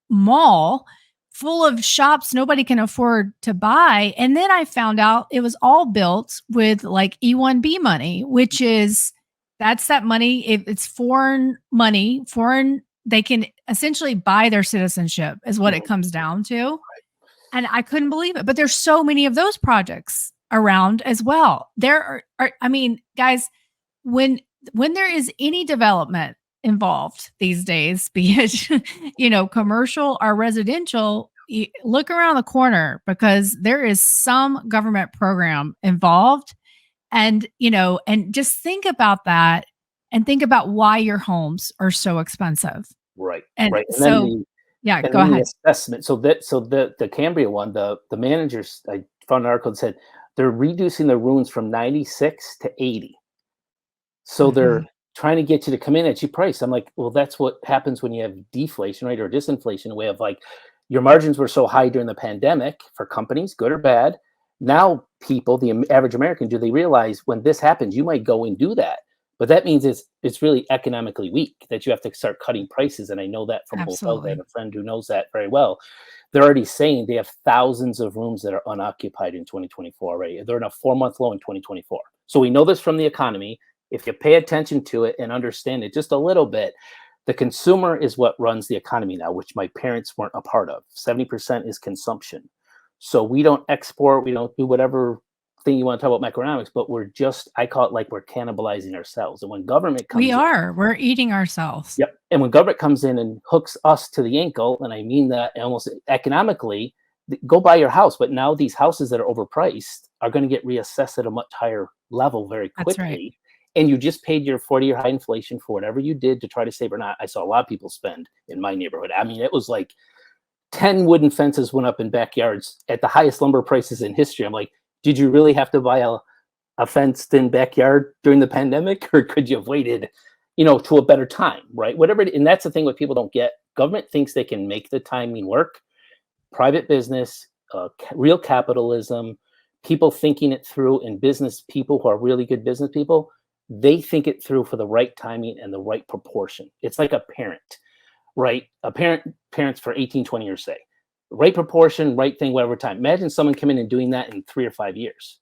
mall full of shops nobody can afford to buy. And then I found out it was all built with like E1B money, which is that's that money. If it's foreign money, they can essentially buy their citizenship is what it mhm, comes down to. And I couldn't believe it. But there's so many of those projects around as well. Guys, when there is any development involved these days, be it commercial or residential, look around the corner because there is some government program involved, and and just think about that and think about why your homes are so expensive. right, And right. And then so, the yeah, and go then the ahead. assessment. So the Cambria one, the managers, I found an article that said they're reducing the rooms from 96 to 80. So they're Mhm. trying to get you to come in at cheap price. I'm like, well, that's what happens when you have deflation, right? Or disinflation, a way of like your margins were so high during the pandemic for companies, good or bad. Now people, the average American, do they realize when this happens, you might go and do that. But that means it's really economically weak that you have to start cutting prices. And I know that from hotels. I have Absolutely. a friend who knows that very well. They're already saying they have thousands of rooms that are unoccupied in 2024 already. They're in a 4 month low in 2024. So we know this from the economy. If you pay attention to it and understand it just a little bit, the consumer is what runs the economy now, which my parents weren't a part of. 70% is consumption. So we don't export, we don't do whatever thing you want to talk about macroeconomics, but I call it like we're cannibalizing ourselves. And when government We comes in, are. We're eating ourselves. yep. And when government comes in and hooks us to the ankle, and I mean that almost economically, go buy your house. But now these houses that are overpriced are going to get reassessed at a much higher level very That's right. quickly. and you just paid your 40-year high inflation for whatever you did to try to save or not. I saw a lot of people spend in my neighborhood. I mean, it was like 10 wooden fences went up in backyards at the highest lumber prices in history. I'm like, did you really have to buy a fenced in backyard during the pandemic, or could you have waited, to a better time, right? Whatever. And that's the thing what people don't get. Government thinks they can make the timing work. Private business, real capitalism, people thinking it through, and business people who are really good business people, they think it through for the right timing and the right proportion. It's like a parent, right? Parents for 18, 20 years say, right proportion, right thing, whatever time. Imagine someone coming in and doing that in 3 or 5 years,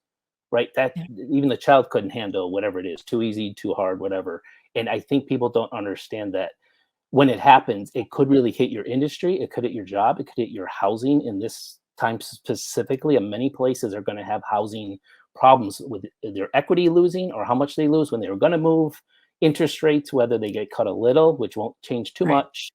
right? That even the child couldn't handle whatever it is, too easy, too hard, whatever. And I think people don't understand that when it happens, it could really hit your industry. It could hit your job. It could hit your housing in this time specifically. And many places are going to have housing problems with their equity losing or how much they lose when they were going to move, interest rates, whether they get cut a little, which won't change too much,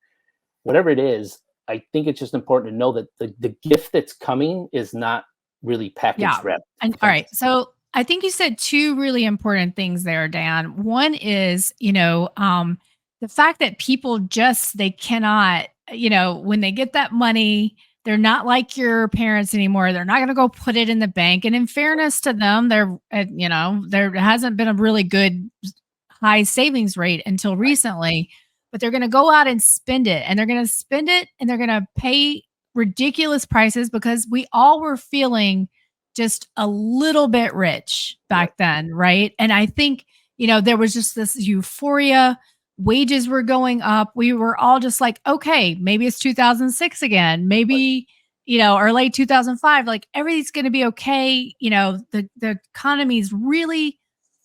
whatever it is. I think it's just important to know that the gift that's coming is not really packaged wrapped. And all right. So I think you said 2 really important things there, Dan. One is, the fact that people they cannot, when they get that money, they're not like your parents anymore. They're not going to go put it in the bank. And in fairness to them, there hasn't been a really good high savings rate until recently, but they're going to go out and spend it, and they're going to spend it, and they're going to pay ridiculous prices because we all were feeling just a little bit rich back then. Right. And I think, there was just this euphoria. Wages were going up. We were all just like, okay, maybe it's 2006 again, maybe, or late 2005, like everything's going to be okay. The economy's really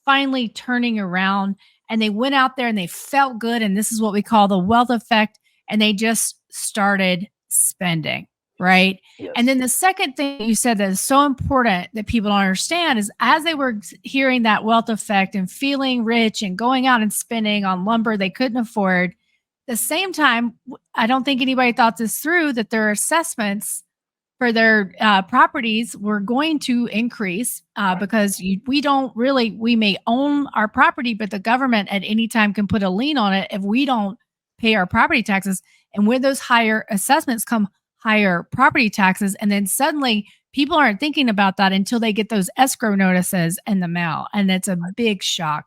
finally turning around, and they went out there and they felt good. And this is what we call the wealth effect. And they just started spending. Right. Yes. And then the second thing you said that is so important that people don't understand is as they were hearing that wealth effect and feeling rich and going out and spending on lumber they couldn't afford, the same time, I don't think anybody thought this through, that their assessments for their properties were going to increase because we may own our property, but the government at any time can put a lien on it if we don't pay our property taxes. And with those higher assessments come higher property taxes. And then suddenly people aren't thinking about that until they get those escrow notices in the mail. And it's a big shock.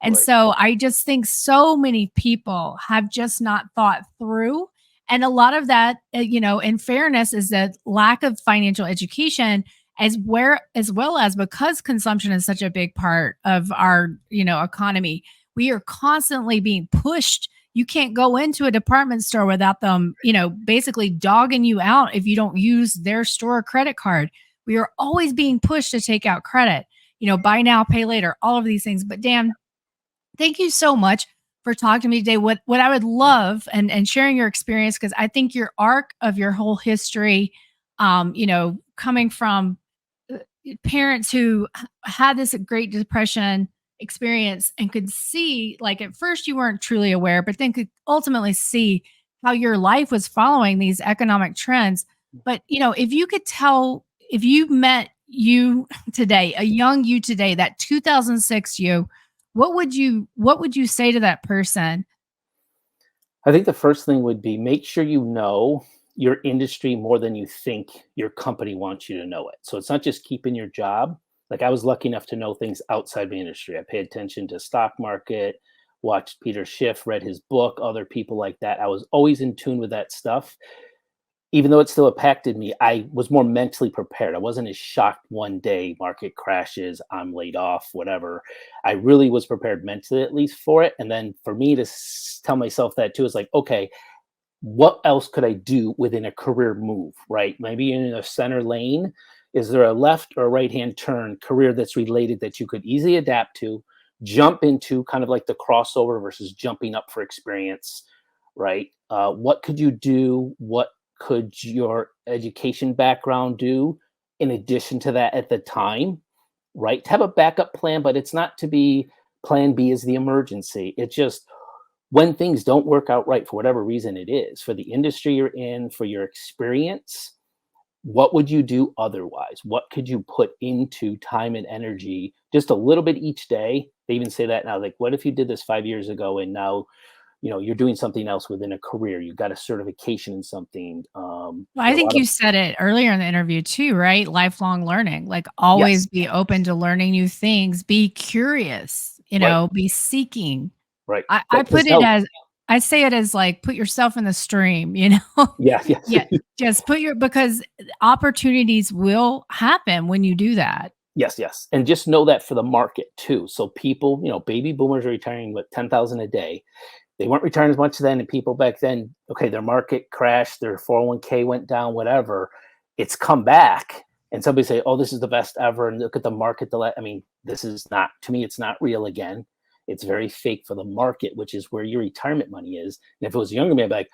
And so I just think so many people have just not thought through. And a lot of that, in fairness, is that lack of financial education as well as because consumption is such a big part of our, economy. We are constantly being pushed. You can't go into a department store without them, basically dogging you out if you don't use their store credit card. We are always being pushed to take out credit, buy now, pay later, all of these things. But Dan, thank you so much for talking to me today. What I would love and sharing your experience, because I think your arc of your whole history, coming from parents who had this Great Depression experience and could see, like at first you weren't truly aware, but then could ultimately see how your life was following these economic trends. But, if you could tell, if you met you today, a young you today, that 2006 you, what would you say to that person? I think the first thing would be make sure you know your industry more than you think your company wants you to know it. So it's not just keeping your job. Like I was lucky enough to know things outside the industry. I paid attention to stock market, watched Peter Schiff, read his book, other people like that. I was always in tune with that stuff. Even though it still impacted me, I was more mentally prepared. I wasn't as shocked one day, market crashes, I'm laid off, whatever. I really was prepared mentally, at least for it. And then for me to tell myself that too is like, okay, what else could I do within a career move, right? Maybe in a center lane. Is there a left or a right-hand turn career that's related that you could easily adapt to, jump into, kind of like the crossover versus jumping up for experience, right? What could you do? What could your education background do in addition to that at the time, right? To have a backup plan, but it's not to be plan B is the emergency. It's just when things don't work out right for whatever reason it is, for the industry you're in, for your experience, what would you do otherwise? What could you put into time and energy just a little bit each day? They even say that now, like, what if you did this 5 years ago and now, you're doing something else within a career, you got a certification in something. Well, I A think lot of, you said it earlier in the interview too, right? Lifelong learning, like always yes, be open to learning new things, be curious, right, be seeking. right. I Because put it now, as I say it as like put yourself in the stream, yeah, yes. Yeah, just because opportunities will happen when you do that. Yes, yes. And just know that for the market too. So people, baby boomers are retiring with 10,000 a day. They weren't retiring as much then, and people back then, okay, their market crashed, their 401k went down, whatever. It's come back, and somebody say, "Oh, this is the best ever," and look at the market. I mean, this is not, to me, it's not real again. It's very fake for the market, which is where your retirement money is. And if it was a younger man, I'd be like,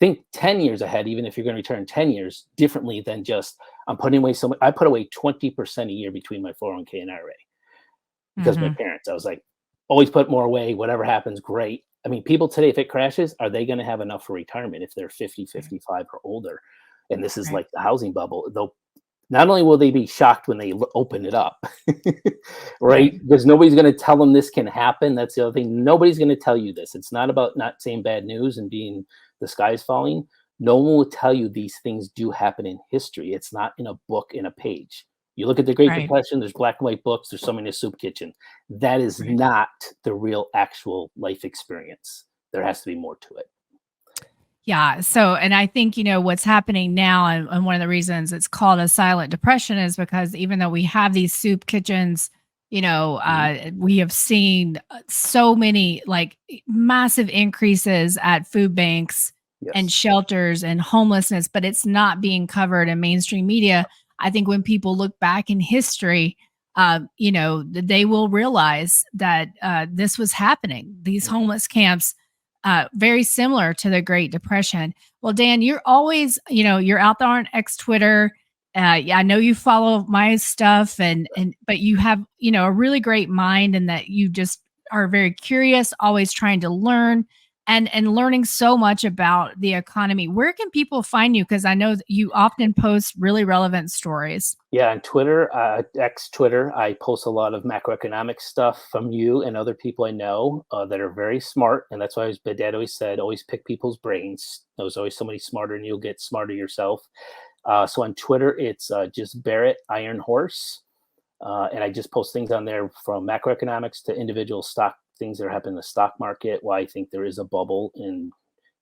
think 10 years ahead, even if you're going to return 10 years differently than just I'm putting away so much. I put away 20% a year between my 401k and IRA because of my Mhm. parents. I was like, always put more away. Whatever happens, great. I mean, people today, if it crashes, are they going to have enough for retirement if they're 50, Right, 55 or older? And this is right, like the housing bubble. They'll not only will they be shocked when they open it up, right? right, Because nobody's going to tell them this can happen. That's the other thing. Nobody's going to tell you this. It's not about not saying bad news and being the sky's falling. No one will tell you these things do happen in history. It's not in a book, in a page. You look at the Great right, Depression, there's black and white books, there's somebody in a soup kitchen. That is right. not the real actual life experience. There has to be more to it. Yeah. So, and I think, what's happening now, and one of the reasons it's called a silent depression is because even though we have these soup kitchens, Mhm. we have seen so many like massive increases at food banks and Yes. shelters and homelessness, but it's not being covered in mainstream media. I think when people look back in history, they will realize that this was happening. These Mhm. homeless camps very similar to the Great Depression. Well, Dan, you're always, you're out there on X Twitter. Yeah, I know you follow my stuff, but you have, a really great mind, and that you just are very curious, always trying to learn and learning so much about the economy. Where can people find you? Because I know that you often post really relevant stories. Yeah, on Twitter, X Twitter, I post a lot of macroeconomic stuff from you and other people I know that are very smart, and that's why my dad always said, always pick people's brains. There's always somebody smarter, and you'll get smarter yourself. So on Twitter, it's just Barrett Iron Horse, and I just post things on there from macroeconomics to individual stock things that are happening in the stock market. Why I think there is a bubble and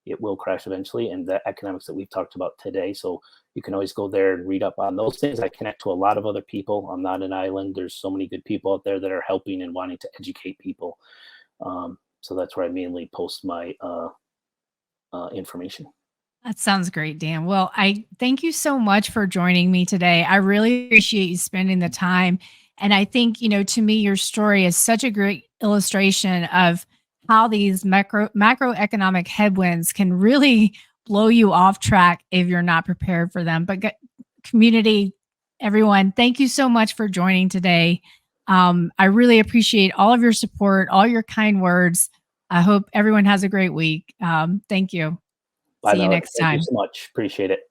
it will crash eventually, and the economics that we've talked about today. So you can always go there and read up on those things. I connect to a lot of other people. I'm not an island. There's so many good people out there that are helping and wanting to educate people. So that's where I mainly post my information. That sounds great, Dan. Well, I thank you so much for joining me today. I really appreciate you spending the time. And I think, to me, your story is such a great illustration of how these macroeconomic headwinds can really blow you off track if you're not prepared for them. But community, everyone, thank you so much for joining today. I really appreciate all of your support, all your kind words. I hope everyone has a great week. Thank you. Bye See you now. next Thank you time. so much. Appreciate it.